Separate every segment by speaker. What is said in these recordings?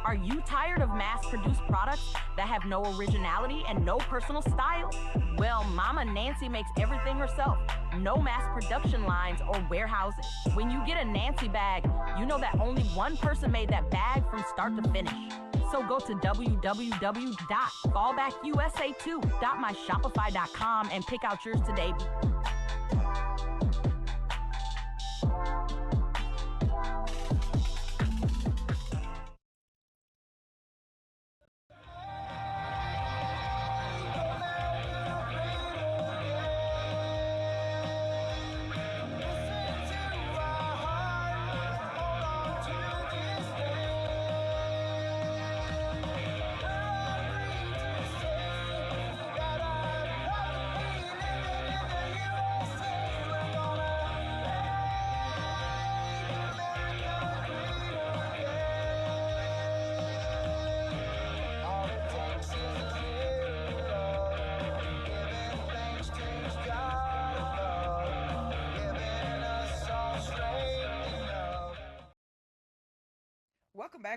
Speaker 1: Are you tired of mass-produced products that have no originality and no personal style? Well, Mama Nancy makes everything herself. No mass production lines or warehouses. When you get a Nancy bag, you know that only one person made that bag from start to finish. So go to www.fallbackusa2.myshopify.com and pick out yours today.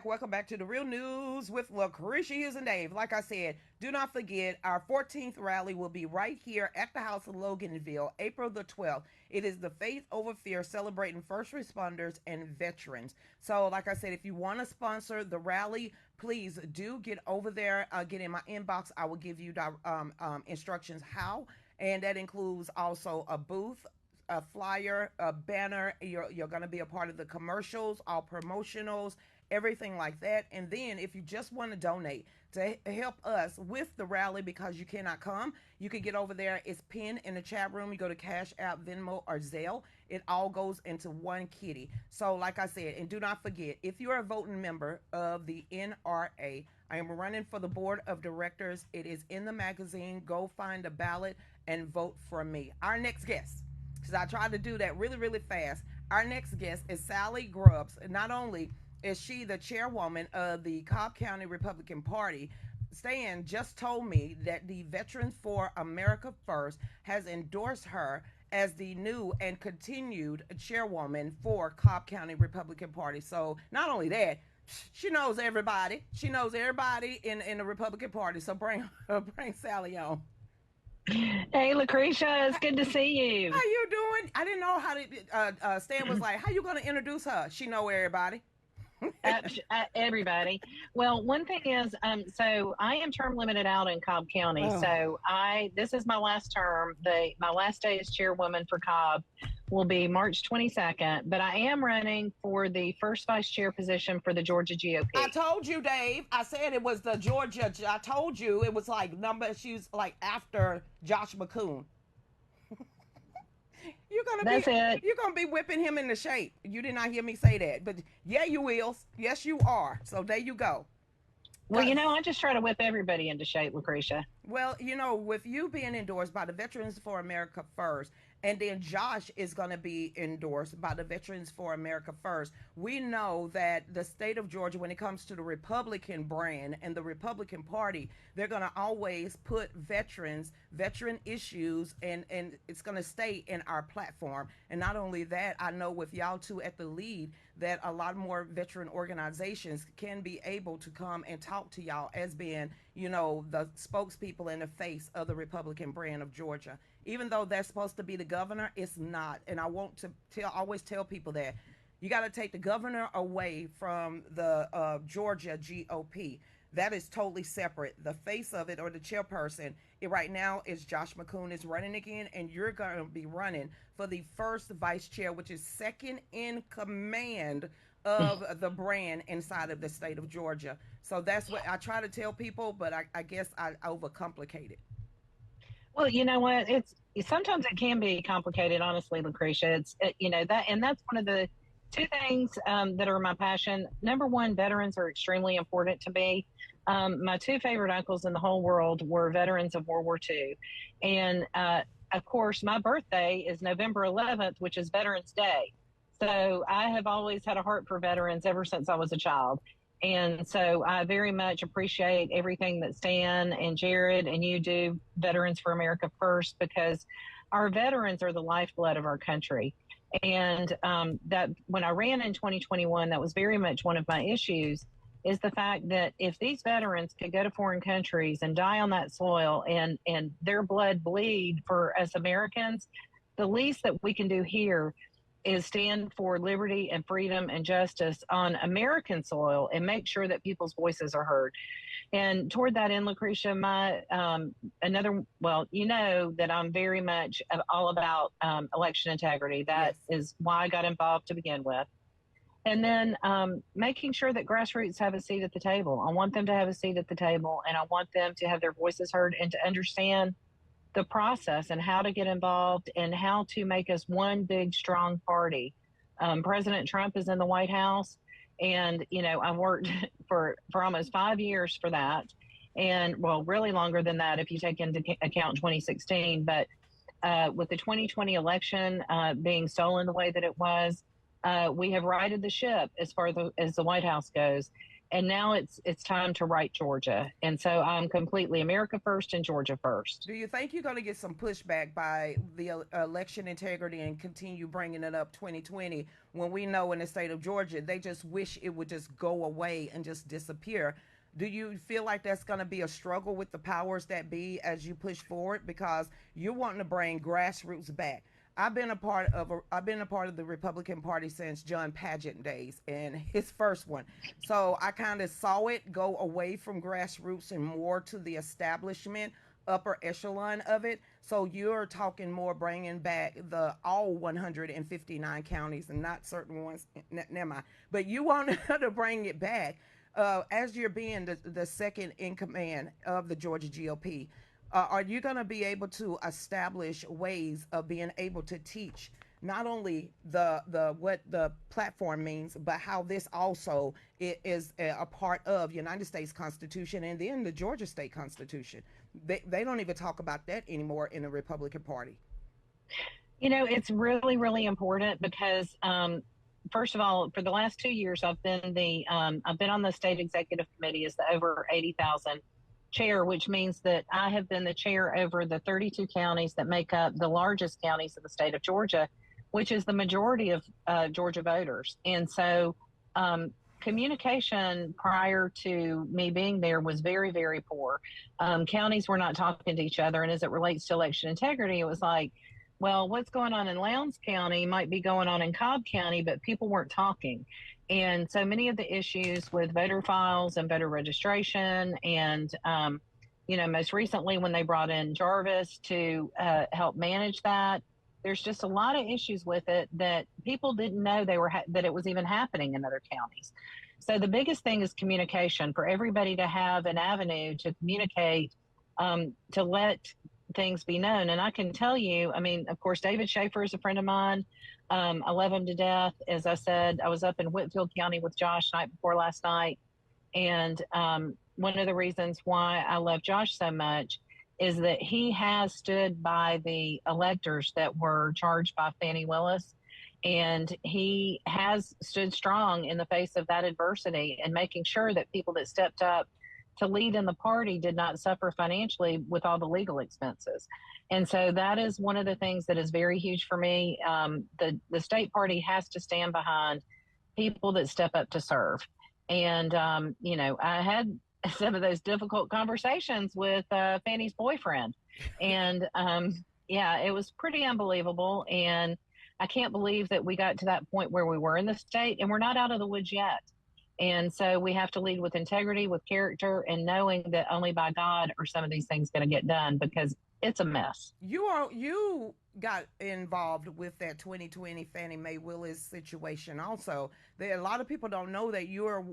Speaker 2: Welcome back to the Real News with Lucretia Hughes and Dave. Like I said, do not forget our 14th rally will be right here at the House of Loganville, April the 12th. It is the Faith Over Fear, celebrating first responders and veterans. So like I said, if you want to sponsor the rally, please do get over there, get in my inbox. I will give you instructions how, and that includes also a booth, a flyer, a banner. You're going to be a part of the commercials, all promotionals, everything like that. And then if you just want to donate to help us with the rally because you cannot come, you can get over there. It's pinned in the chat room. You go to Cash App, Venmo, or Zelle. It all goes into one kitty. So like I said, and do not forget, if you're a voting member of the NRA, I am running for the board of directors. It is in the magazine. Go find a ballot and vote for me. Our next guest, because I tried to do that really, really fast. Our next guest is Salleigh Grubbs. Not only is she the chairwoman of the Cobb County Republican Party, Stan just told me that the Veterans for America First has endorsed her as the new and continued chairwoman for Cobb County Republican Party. So not only that, she knows everybody. She knows everybody in the Republican Party. So bring Salleigh on.
Speaker 3: Hey, Lucretia, it's good to see you.
Speaker 2: How you doing? I didn't know how to. Stan was like, "How you going to introduce her?" She know everybody.
Speaker 3: Everybody. Well, one thing is, so I am term limited out in Cobb County.
Speaker 2: Oh.
Speaker 3: So this is my last term. My last day as chairwoman for Cobb will be March 22nd, but I am running for the first vice chair position for the Georgia GOP.
Speaker 2: I told you, Dave. I said it was the Georgia. I told you it was like she's like after Josh McCoon. You're gonna be whipping him into shape. You did not hear me say that, but yeah, you will. Yes, you are. So there you go.
Speaker 3: Well, I just try to whip everybody into shape, Lucretia.
Speaker 2: Well, with you being endorsed by the Veterans for America First, and then Josh is going to be endorsed by the Veterans for America First, we know that the state of Georgia, when it comes to the Republican brand and the Republican Party, they're going to always put veteran issues, and it's going to stay in our platform. And not only that, I know with y'all two at the lead, that a lot more veteran organizations can be able to come and talk to y'all as being, the spokespeople in the face of the Republican brand of Georgia. Even though that's supposed to be the governor, it's not. And I want to always tell people that you got to take the governor away from the Georgia GOP. That is totally separate. The face of it, or the chairperson, right now is Josh McCoon is running again, and you're going to be running for the first vice chair, which is second in command of the brand inside of the state of Georgia. So that's what I try to tell people, but I guess I overcomplicate it.
Speaker 3: Well, you know what? Sometimes it can be complicated, honestly, Lucretia. And that's one of the two things that are my passion. Number one, veterans are extremely important to me. My two favorite uncles in the whole world were veterans of World War II. And of course, my birthday is November 11th, which is Veterans Day. So I have always had a heart for veterans ever since I was a child. And so I very much appreciate everything that Stan and Jared and you do, Veterans for America First, because our veterans are the lifeblood of our country. And that when I ran in 2021, that was very much one of my issues. is the fact that if these veterans could go to foreign countries and die on that soil and their blood bleed for us Americans, the least that we can do here is stand for liberty and freedom and justice on American soil and make sure that people's voices are heard. And toward that end, Lucretia, my you know that I'm very much all about election integrity. That is why I got involved to begin with. And then making sure that grassroots have a seat at the table. I want them to have a seat at the table, and I want them to have their voices heard and to understand the process and how to get involved and how to make us one big, strong party. President Trump is in the White House, and, you know, I've worked for almost 5 years for that. And, well, really longer than that if you take into account 2016. But with the 2020 election being stolen the way that it was, we have righted the ship as far as the White House goes. And now it's time to right Georgia. And so I'm completely America first and Georgia first.
Speaker 2: Do you think you're going to get some pushback by the election integrity and continue bringing it up 2020 when we know in the state of Georgia, they just wish it would just go away and just disappear? Do you feel like that's going to be a struggle with the powers that be as you push forward? Because you're wanting to bring grassroots back. I've been a part of the Republican Party since John Paget days and his first one. So I kind of saw it go away from grassroots and more to the establishment, upper echelon of it. So you're talking more bringing back all 159 counties and not certain ones. Never mind. But you want to bring it back as you're being the second in command of the Georgia GOP. Are you going to be able to establish ways of being able to teach not only what the platform means, but how this also is a part of United States Constitution and then the Georgia State Constitution? They don't even talk about that anymore in the Republican Party.
Speaker 3: You know, it's really, really important because first of all, for the last 2 years, I've been on the state executive committee as the over 80,000 chair, which means that I have been the chair over the 32 counties that make up the largest counties of the state of Georgia, which is the majority of Georgia voters. And so communication prior to me being there was very, very poor. Counties were not talking to each other. And as it relates to election integrity, it was like, well, what's going on in Lowndes County might be going on in Cobb County, but people weren't talking. And so many of the issues with voter files and voter registration and, you know, most recently when they brought in Jarvis to help manage that, there's just a lot of issues with it that people didn't know that it was even happening in other counties. So the biggest thing is communication, for everybody to have an avenue to communicate, to let things be known. And I can tell you, I mean, of course, David Schaefer is a friend of mine. I love him to death. As I said, I was up in Whitfield County with Josh night before last night. And one of the reasons why I love Josh so much is that he has stood by the electors that were charged by Fani Willis. And he has stood strong in the face of that adversity and making sure that people that stepped up to lead in the party did not suffer financially with all the legal expenses. And so that is one of the things that is very huge for me. The state party has to stand behind people that step up to serve. And, you know, I had some of those difficult conversations with Fanny's boyfriend. And, yeah, it was pretty unbelievable. And I can't believe that we got to that point where we were in the state, and we're not out of the woods yet. And so we have to lead with integrity, with character, and knowing that only by God are some of these things going to get done, because it's a mess.
Speaker 2: You got involved with that 2020 Fannie Mae Willis situation also. A lot of people don't know that you're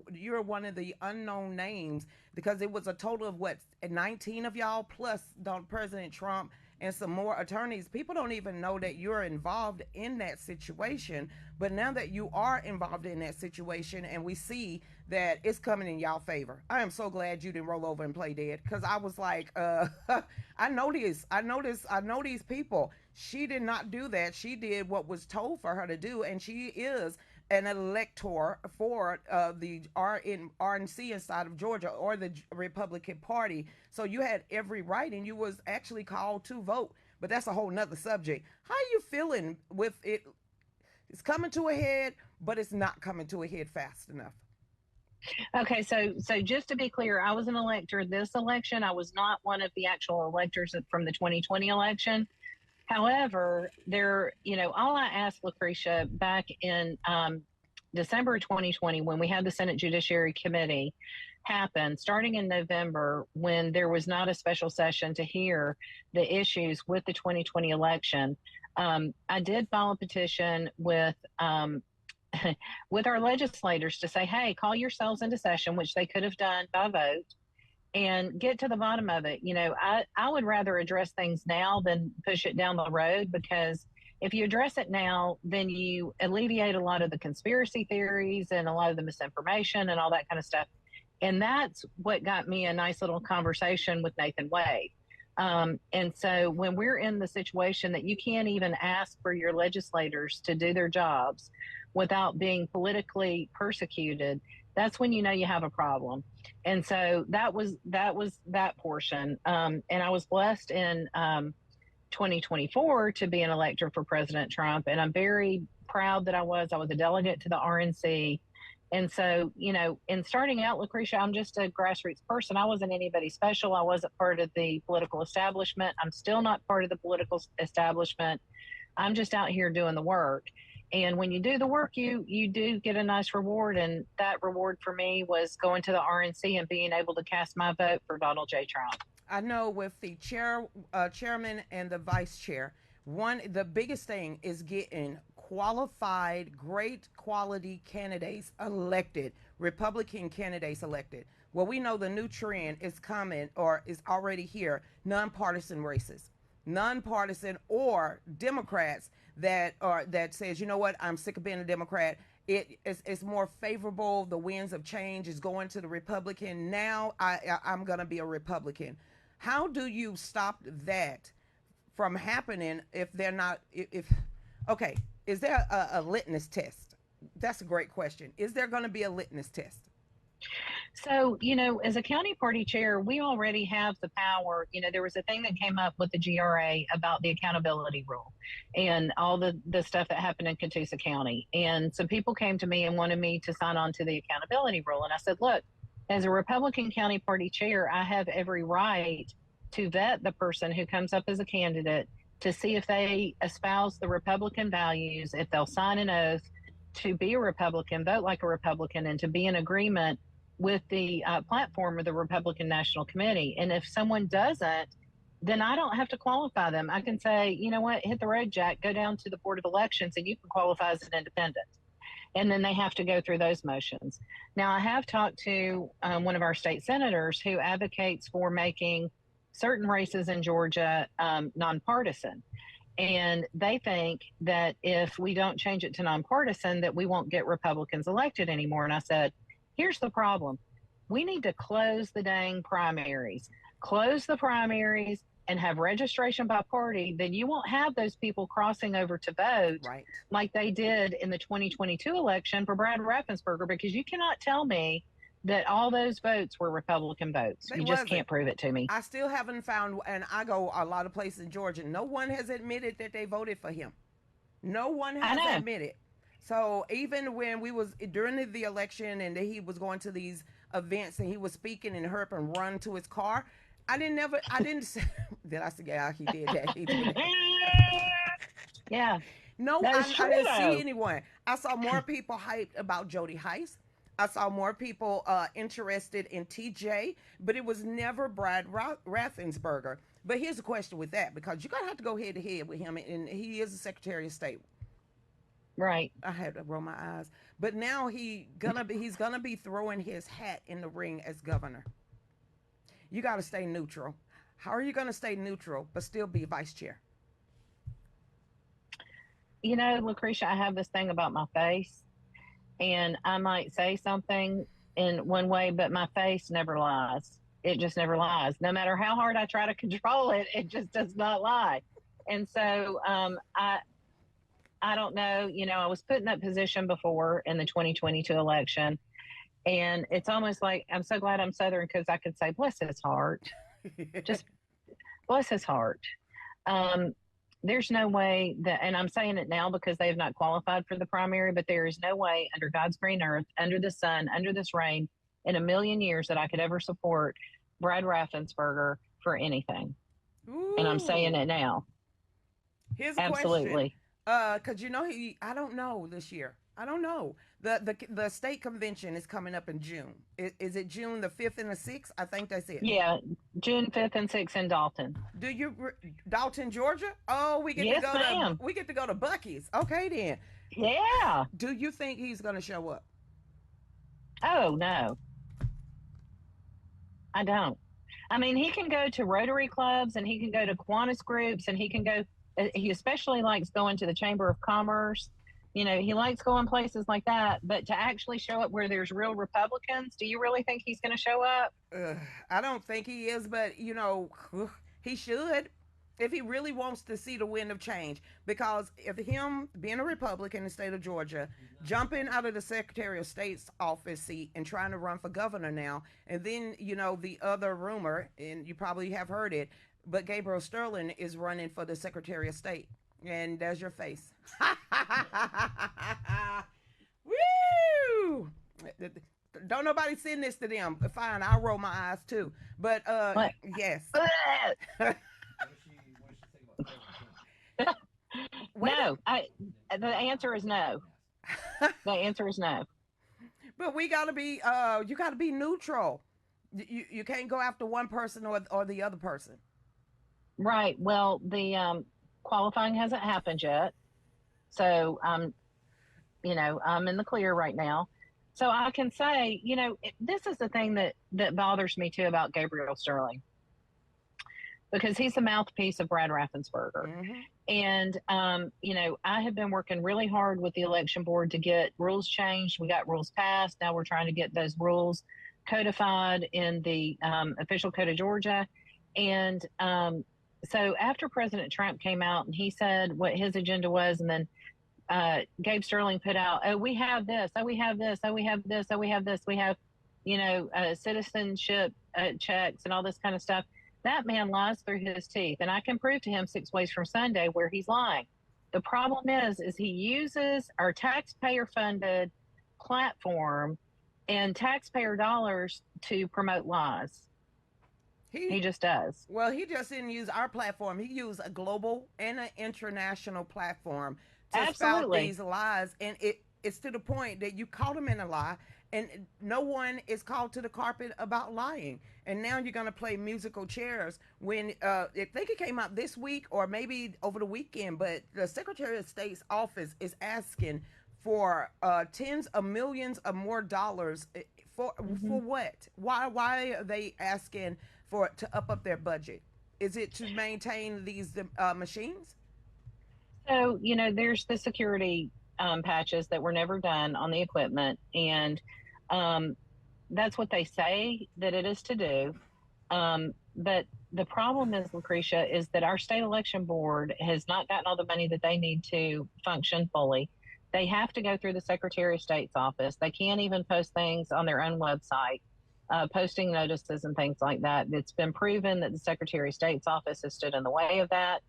Speaker 2: one of the unknown names, because it was a total of 19 of y'all plus President Trump and some more attorneys. People don't even know that you're involved in that situation. But now that you are involved in that situation and we see that it's coming in y'all favor, I am so glad you didn't roll over and play dead, because I was like, I know these people. She did not do that. She did what was told for her to do, and she is an elector for the RNC inside of Georgia, or the Republican Party. So you had every right, and you was actually called to vote. But that's a whole nother subject. How are you feeling with it? It's coming to a head, but it's not coming to a head fast enough.
Speaker 3: Okay, so just to be clear, I was an elector this election. I was not one of the actual electors from the 2020 election. However, all I asked Lucretia back in December 2020, when we had the Senate Judiciary Committee happen, starting in November, when there was not a special session to hear the issues with the 2020 election, I did file a petition with with our legislators to say, hey, call yourselves into session, which they could have done by vote, and get to the bottom of it. I would rather address things now than push it down the road, because if you address it now, then you alleviate a lot of the conspiracy theories and a lot of the misinformation and all that kind of stuff. And that's what got me a nice little conversation with Nathan Wade. And so when we're in the situation that you can't even ask for your legislators to do their jobs without being politically persecuted, that's when you know you have a problem. And so that was that portion. And I was blessed in 2024 to be an elector for President Trump. And I'm very proud that I was a delegate to the RNC. And so, in starting out, Lucretia, I'm just a grassroots person. I wasn't anybody special. I wasn't part of the political establishment. I'm still not part of the political establishment. I'm just out here doing the work. And when you do the work, you do get a nice reward. And that reward for me was going to the RNC and being able to cast my vote for Donald J. Trump.
Speaker 2: I know with the chairman and the vice chair, the biggest thing is getting qualified, great quality candidates elected, Republican candidates elected. Well, we know the new trend is coming, or is already here, nonpartisan races. Nonpartisan, or Democrats that says, you know what, I'm sick of being a Democrat. It's more favorable. The winds of change is going to the Republican. Now I'm going to be a Republican. How do you stop that from happening if they're not, okay, is there a litmus test? That's a great question. Is there going to be a litmus test?
Speaker 3: So, as a county party chair, we already have the power. There was a thing that came up with the GRA about the accountability rule and all the stuff that happened in Catoosa County. And some people came to me and wanted me to sign on to the accountability rule. And I said, look, as a Republican county party chair, I have every right to vet the person who comes up as a candidate to see if they espouse the Republican values, if they'll sign an oath to be a Republican, vote like a Republican, and to be in agreement with the platform of the Republican National Committee. And if someone doesn't, then I don't have to qualify them. I can say, you know what, hit the road, Jack, go down to the Board of Elections and you can qualify as an independent. And then they have to go through those motions. Now, I have talked to one of our state senators who advocates for making certain races in Georgia nonpartisan. And they think that if we don't change it to nonpartisan, that we won't get Republicans elected anymore. And I said, here's the problem. We need to close the dang primaries. Close the primaries and have registration by party. Then you won't have those people crossing over to vote like they did in the 2022 election for Brad Raffensperger, because you cannot tell me that all those votes were Republican votes. You just can't prove it to me.
Speaker 2: I still haven't found, and I go a lot of places in Georgia, no one has admitted that they voted for him. No one has admitted. So even when we was during the election and he was going to these events and he was speaking and hurry up and run to his car, I didn't say, did I say, yeah, he did that. He did that.
Speaker 3: Yeah.
Speaker 2: No, I didn't see anyone. I saw more people hyped about Jody Heiss. I saw more people interested in TJ, but it was never Brad Raffensperger. But here's the question with that, because you're going to have to go head to head with him, and he is the Secretary of State.
Speaker 3: Right.
Speaker 2: I had to roll my eyes. But now he's gonna be throwing his hat in the ring as governor. You got to stay neutral. How are you going to stay neutral but still be vice chair?
Speaker 3: Lucretia, I have this thing about my face, and I might say something in one way, but my face never lies. It just never lies. No matter how hard I try to control it, it just does not lie. And so I don't know, I was put in that position before in the 2022 election, and it's almost like, I'm so glad I'm Southern, because I could say, bless his heart, just bless his heart. there's no way that, and I'm saying it now because they have not qualified for the primary, but there is no way under God's green earth, under the sun, under this rain, in a million years that I could ever support Brad Raffensperger for anything.
Speaker 2: Ooh.
Speaker 3: And I'm saying it now.
Speaker 2: Here's a
Speaker 3: Absolutely.
Speaker 2: question. Because I don't know this year. I don't know. The state convention is coming up in June. Is it June the 5th and the 6th? I think that's it.
Speaker 3: Yeah, June 5th and 6th in Dalton.
Speaker 2: Dalton, Georgia? Oh, we get
Speaker 3: Yes,
Speaker 2: to go
Speaker 3: ma'am.
Speaker 2: to we get to go to Buc-ee's. Okay then.
Speaker 3: Yeah.
Speaker 2: Do you think he's going to show up?
Speaker 3: Oh, no. I don't. I mean, he can go to Rotary clubs and he can go to Kiwanis groups and he can go, he especially likes going to the Chamber of Commerce. You know, he likes going places like that, but to actually show up where there's real Republicans, do you really think he's going to show up?
Speaker 2: I don't think he is, but, he should if he really wants to see the wind of change. Because if him being a Republican in the state of Georgia, jumping out of the Secretary of State's office seat and trying to run for governor now, and then, the other rumor, and you probably have heard it, but Gabriel Sterling is running for the Secretary of State. And there's your face. Woo! Don't nobody send this to them. Fine, I'll roll my eyes too. But yes.
Speaker 3: No, the answer is no. The answer is no.
Speaker 2: But we gotta be you gotta be neutral. You can't go after one person or the other person.
Speaker 3: Right. Well, the qualifying hasn't happened yet. So I'm in the clear right now. So I can say, this is the thing that bothers me too about Gabriel Sterling, because he's the mouthpiece of Brad Raffensperger.
Speaker 2: Mm-hmm.
Speaker 3: And, I have been working really hard with the election board to get rules changed. We got rules passed. Now we're trying to get those rules codified in the official code of Georgia. And so after President Trump came out and he said what his agenda was, and then Gabe Sterling put out, oh, we have this, oh, we have this, oh, we have this, oh, we have this, we have, citizenship checks and all this kind of stuff. That man lies through his teeth. And I can prove to him 6 ways from Sunday where he's lying. The problem is he uses our taxpayer-funded platform and taxpayer dollars to promote lies. He just does.
Speaker 2: Well, he just didn't use our platform. He used a global and an international platform to spout these lies. And it's to the point that you caught him in a lie, and no one is called to the carpet about lying. And now you're going to play musical chairs when I think it came out this week or maybe over the weekend, but the Secretary of State's office is asking for tens of millions of more dollars for what? Why are they asking to up their budget? Is it to maintain these machines?
Speaker 3: So, there's the security patches that were never done on the equipment. And that's what they say that it is to do. But the problem is, Lucretia, is that our state election board has not gotten all the money that they need to function fully. They have to go through the Secretary of State's office. They can't even post things on their own website. Posting notices and things like that. It's been proven that the Secretary of State's office has stood in the way of that.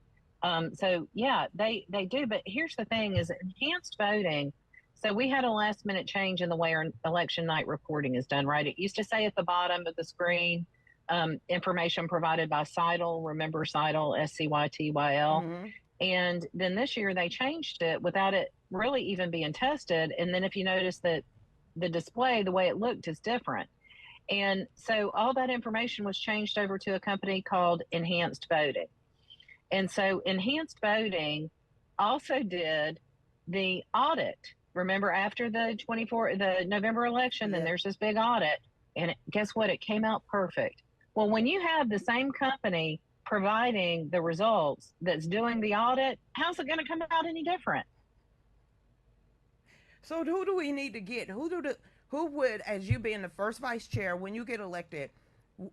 Speaker 3: So yeah, they do. But here's the thing: is enhanced voting. So we had a last minute change in the way our election night reporting is done. Right? It used to say at the bottom of the screen, information provided by Seidel. Remember Seidel, SCYTYL.
Speaker 2: Mm-hmm.
Speaker 3: And then this year they changed it without it really even being tested. And then if you notice that the display, the way it looked, is different. And so all that information was changed over to a company called Enhanced Voting. And so Enhanced Voting also did the audit. Remember, after the November election, then there's this big audit. And guess what? It came out perfect. Well, when you have the same company providing the results that's doing the audit, how's it going to come out any different?
Speaker 2: So who do we need to get? Who would, as you being the first vice chair, when you get elected,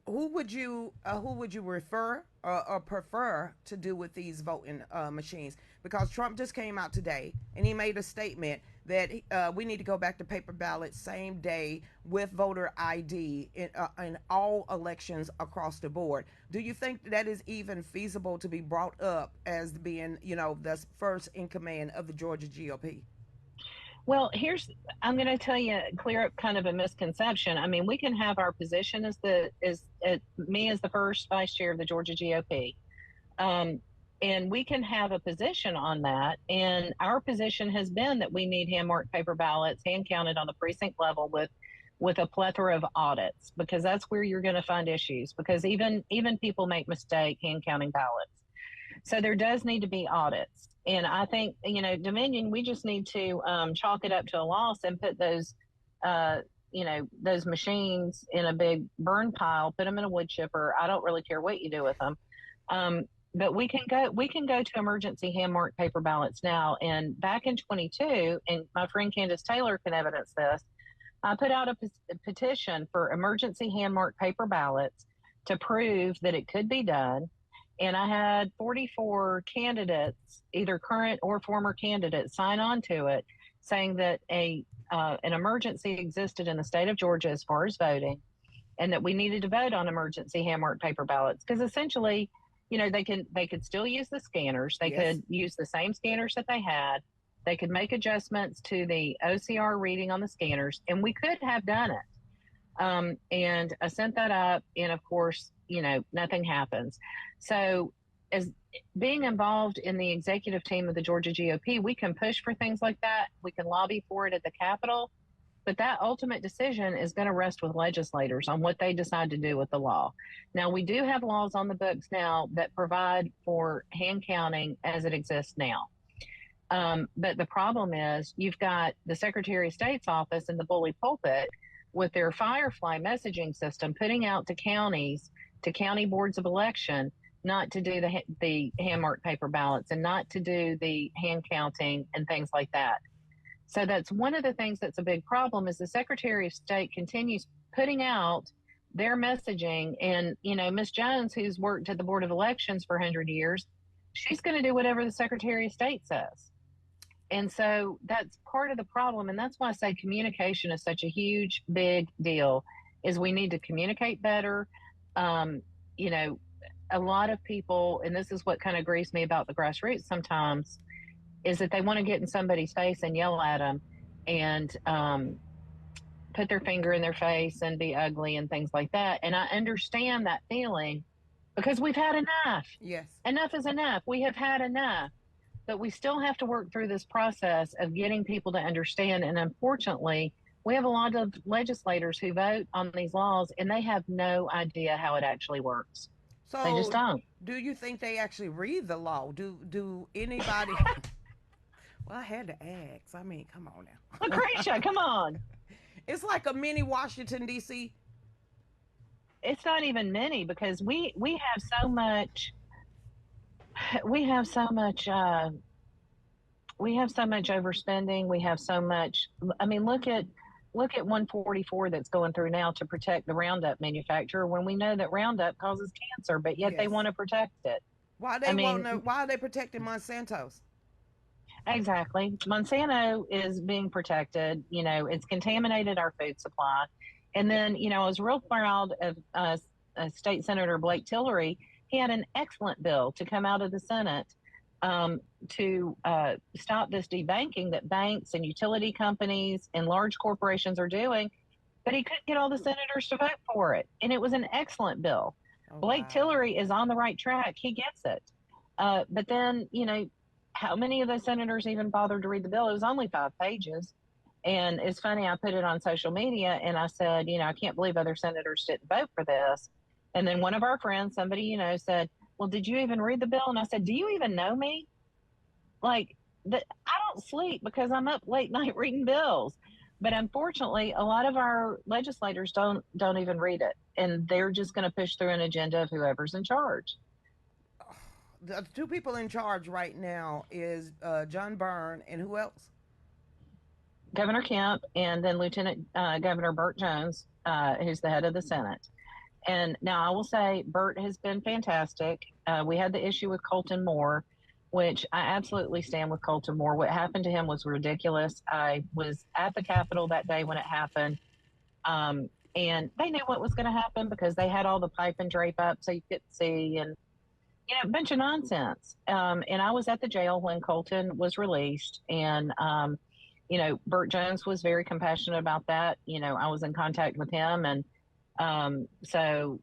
Speaker 2: who would you refer or prefer to do with these voting machines? Because Trump just came out today and he made a statement that we need to go back to paper ballots same day with voter ID in all elections across the board. Do you think that is even feasible to be brought up as being, the first in command of the Georgia GOP?
Speaker 3: Well, I'm going to tell you, clear up kind of a misconception. I mean, we can have our position as me as the first vice chair of the Georgia GOP. And we can have a position on that. And our position has been that we need hand-marked paper ballots, hand-counted on the precinct level with a plethora of audits, because that's where you're going to find issues, because even people make mistake hand-counting ballots. So there does need to be audits. And I think, Dominion, we just need to chalk it up to a loss and put those machines in a big burn pile, put them in a wood chipper. I don't really care what you do with them. But we can go to emergency hand-marked paper ballots now. And back in 22, and my friend Candace Taylor can evidence this, I put out a petition for emergency hand-marked paper ballots to prove that it could be done. And I had 44 candidates, either current or former candidates, sign on to it, saying that an emergency existed in the state of Georgia as far as voting, and that we needed to vote on emergency hand-marked paper ballots, because essentially, they could still use the scanners. They could use the same scanners that they had. They could make adjustments to the OCR reading on the scanners, and we could have done it. And I sent that up, and of course, nothing happens. So as being involved in the executive team of the Georgia GOP, we can push for things like that. We can lobby for it at the Capitol, but that ultimate decision is going to rest with legislators on what they decide to do with the law. Now, we do have laws on the books now that provide for hand counting as it exists now. But the problem is you've got the Secretary of State's office in the bully pulpit with their Firefly messaging system putting out to counties, to county boards of election, not to do the hand-marked paper ballots and not to do the hand counting and things like that. So that's one of the things that's a big problem, is the Secretary of State continues putting out their messaging. And, Ms. Jones, who's worked at the Board of Elections for 100 years, she's going to do whatever the Secretary of State says. And so that's part of the problem. And that's why I say communication is such a huge, big deal, is we need to communicate better. A lot of people, and this is what kind of grieves me about the grassroots sometimes, is that they want to get in somebody's face and yell at them and put their finger in their face and be ugly and things like that. And I understand that feeling, because we've had enough.
Speaker 2: Yes.
Speaker 3: Enough is enough. We have had enough. But we still have to work through this process of getting people to understand. And unfortunately, we have a lot of legislators who vote on these laws and they have no idea how it actually works.
Speaker 2: So
Speaker 3: they just don't.
Speaker 2: Do you think they actually read the law? Do anybody? Well, I had to ask. I mean, come on now.
Speaker 3: Lucretia, come on.
Speaker 2: It's like a mini Washington, D.C.
Speaker 3: It's not even many, because we have so much. We have so much overspending. We have so much. I mean, look at 144 that's going through now to protect the Roundup manufacturer, when we know that Roundup causes cancer, but yet they want to protect it.
Speaker 2: Why are they protecting Monsanto's?
Speaker 3: Exactly. Monsanto is being protected. It's contaminated our food supply. And then, I was real proud of State Senator Blake Tillery. He had an excellent bill to come out of the Senate to stop this debanking that banks and utility companies and large corporations are doing, but he couldn't get all the senators to vote for it. And it was an excellent bill. Oh, Blake Tillery is on the right track. He gets it. But then, how many of those senators even bothered to read the bill? It was only 5 pages. And it's funny, I put it on social media and I said, I can't believe other senators didn't vote for this. And then one of our friends, somebody, said, well, did you even read the bill? And I said, do you even know me? I don't sleep because I'm up late night reading bills. But unfortunately, a lot of our legislators don't even read it. And they're just going to push through an agenda of whoever's in charge.
Speaker 2: The 2 people in charge right now is John Byrne and who else?
Speaker 3: Governor Kemp, and then Lieutenant Governor Burt Jones, who's the head of the Senate. And now I will say Burt has been fantastic. We had the issue with Colton Moore, which I absolutely stand with Colton Moore. What happened to him was ridiculous. I was at the Capitol that day when it happened. And they knew what was going to happen because they had all the pipe and drape up so you couldn't see, and a bunch of nonsense. And I was at the jail when Colton was released, and Burt Jones was very compassionate about that. I was in contact with him, and so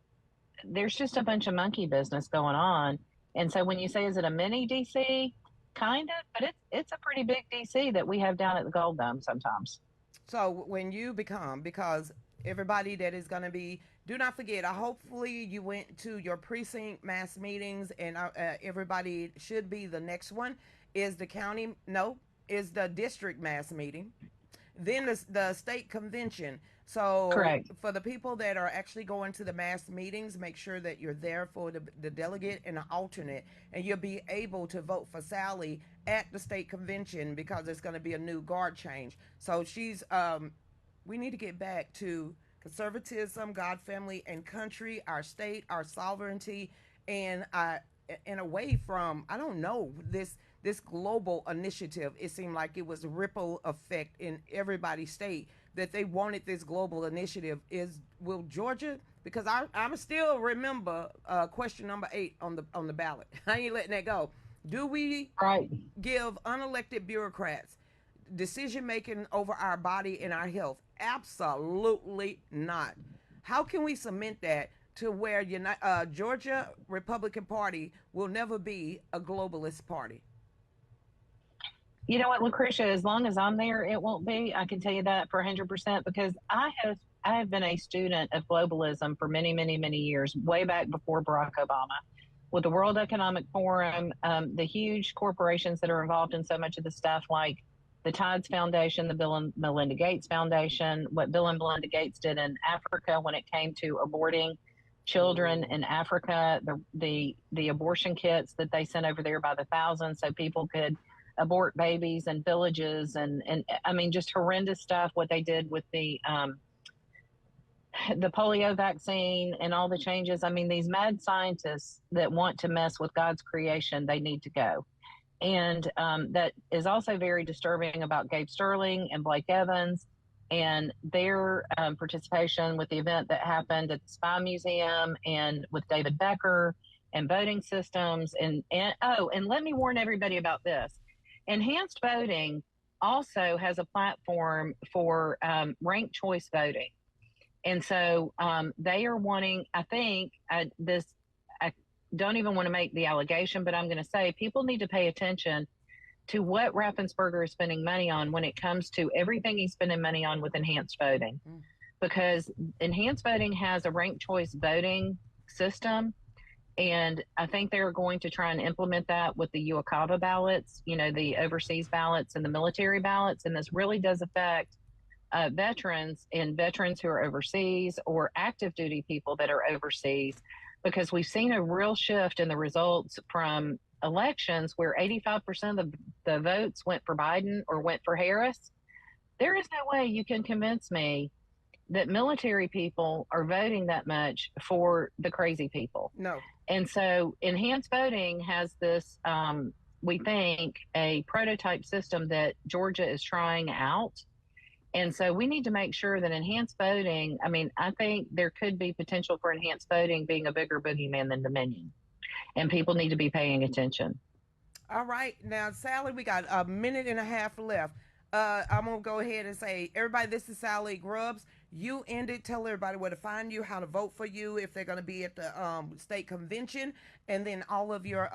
Speaker 3: there's just a bunch of monkey business going on. And so when you say, is it a mini DC? Kind of, but it's a pretty big DC that we have down at the Gold Dome sometimes.
Speaker 2: So when you become, because everybody that is going to be, do not forget, hopefully you went to your precinct mass meetings, and everybody should be, the next one is the county, no, is the district mass meeting, then the state convention. So
Speaker 3: Correct.
Speaker 2: for the people that are actually going to the mass meetings, make sure that you're there for the delegate and the alternate, and you'll be able to vote for Salleigh at the state convention because it's going to be a new guard change. So we need to get back to conservatism, God, family, and country, our state, our sovereignty, and away from, I don't know, this global initiative. It seemed like it was a ripple effect in everybody's state that they wanted this global initiative. Will Georgia, because I'm still remember question number 8 on the ballot. I ain't letting that go. Do we give unelected bureaucrats decision making over our body and our health? Absolutely not. How can we cement that to where Georgia Republican Party will never be a globalist party?
Speaker 3: You know what, Lucretia, as long as I'm there, it won't be. I can tell you that for 100%, because I have been a student of globalism for many, many, many years, way back before Barack Obama. With the World Economic Forum, the huge corporations that are involved in so much of the stuff, like the Tides Foundation, the Bill and Melinda Gates Foundation, what Bill and Melinda Gates did in Africa when it came to aborting children in Africa, the abortion kits that they sent over there by the thousands so people could abort babies in villages, and I mean, just horrendous stuff. What they did with the polio vaccine and all the changes. I mean, these mad scientists that want to mess with God's creation, they need to go. And that is also very disturbing about Gabe Sterling and Blake Evans and their participation with the event that happened at the Spy Museum and with David Becker and voting systems. And let me warn everybody about this. Enhanced voting also has a platform for ranked choice voting. And so they are wanting, I think, I don't even want to make the allegation, but I'm going to say people need to pay attention to what Raffensperger is spending money on when it comes to everything he's spending money on with enhanced voting. Because enhanced voting has a ranked choice voting system. And I think they're going to try and implement that with the UOCAVA ballots, the overseas ballots and the military ballots. And this really does affect veterans and veterans who are overseas or active duty people that are overseas, because we've seen a real shift in the results from elections where 85% of the votes went for Biden or went for Harris. There is no way you can convince me that military people are voting that much for the crazy people.
Speaker 2: No.
Speaker 3: And so enhanced voting has this, we think, a prototype system that Georgia is trying out. And so we need to make sure that enhanced voting, I mean, I think there could be potential for enhanced voting being a bigger boogeyman than Dominion. And people need to be paying attention.
Speaker 2: All right. Now, Salleigh, we got a minute and a half left. I'm going to go ahead and say, everybody, this is Salleigh Grubbs. You ended. Tell everybody where to find you, how to vote for you, if they're going to be at the state convention, and then all of your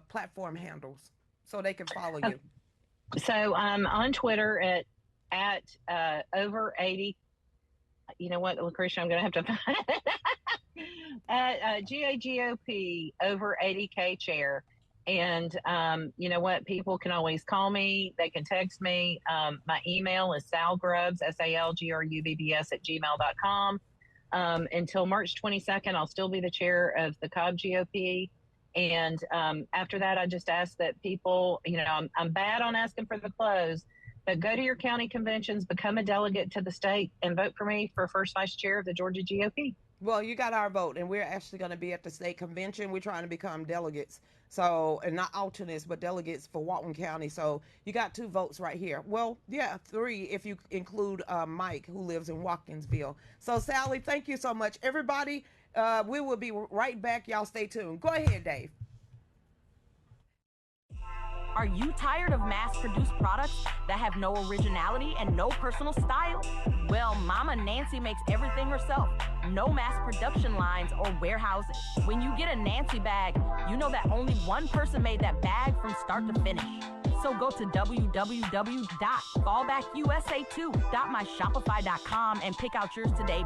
Speaker 2: platform handles so they can follow you.
Speaker 3: So I'm on Twitter at over 80. You know what, Lucretia, I'm going to have to find at GAGOP over 80K chair. And you know what? People can always call me. They can text me. My email is salgrubbs, SALGRUBBS @gmail.com. Until March 22nd, I'll still be the chair of the Cobb GOP. And after that, I just ask that people, I'm bad on asking for the close, But go to your county conventions, become a delegate to the state, and vote for me for first vice chair of the Georgia GOP.
Speaker 2: Well, you got our vote, and we're actually going to be at the state convention. We're trying to become delegates, so, and not alternates, but delegates for Walton County. So you got 2 votes right here. Well, yeah, 3 if you include Mike, who lives in Watkinsville. So, Salleigh, thank you so much, everybody. We will be right back. Y'all stay tuned. Go ahead, Dave.
Speaker 1: Are you tired of mass-produced products that have no originality and no personal style? Well, Mama Nancy makes everything herself. No mass production lines or warehouses. When you get a Nancy bag, you know that only one person made that bag from start to finish. So go to www.fallbackusa2.myshopify.com and pick out yours today.